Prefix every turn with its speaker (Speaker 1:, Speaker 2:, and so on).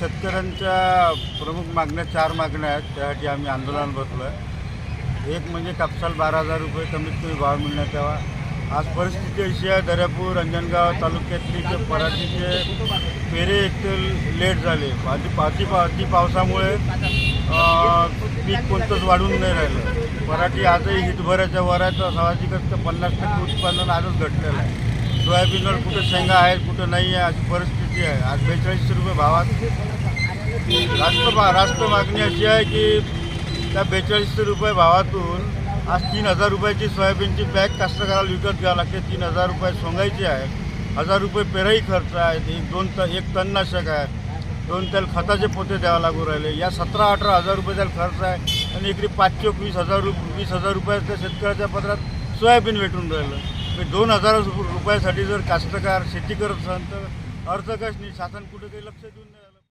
Speaker 1: शेतकऱ्यांच्या प्रमुख मागण्या 4 मागण्या आहेत, त्यासाठी आम्ही आंदोलन बसलो आहे। एक म्हणजे कापसाला 12,000 रुपये कमीत कमी भाव मिळण्यात यावा। आज परिस्थिती अशी आहे, दर्यापूर अंजनगाव तालुक्यातली जे पराठीचे पेरे एक लेट झाले। अति पावसामुळे पीक कोणतंच वाढून नाही राहिलं। पराठी आजही हितभराच्या वर आहे, तर साहजिकच 50% उत्पादन आजच घटलेलं आहे। सोयाबीनवर कुठं शेंगा आहेत, कुठं नाही आहे, अशी परिस्थिती आहे। आज 42 रुपये भावात राष्ट्र मागणी अशी आहे की त्या 42 रुपये भावातून आज 3,000 रुपयाची सोयाबीनची बॅग कास्तकाराला विकत घ्यावं लागते। 3,000 रुपये सोंगायचे आहे, 1,000 रुपये पेराई खर्च आहे, एक तणनाशक आहे, 2 त्याला खताचे पोते द्यावं लागू राहिले। या 17-18 हजार रुपये त्याला खर्च आहे आणि इकडे 5-20,000 रुपयाच्या शेतकऱ्याच्या पदरात सोयाबीन भेटून राहिलं। 2,000 रुपयासाठी जर कास्तकार शेती करत असेल तर अर्थ कश नाही, शासन कुठे काही लक्ष देऊन नाही।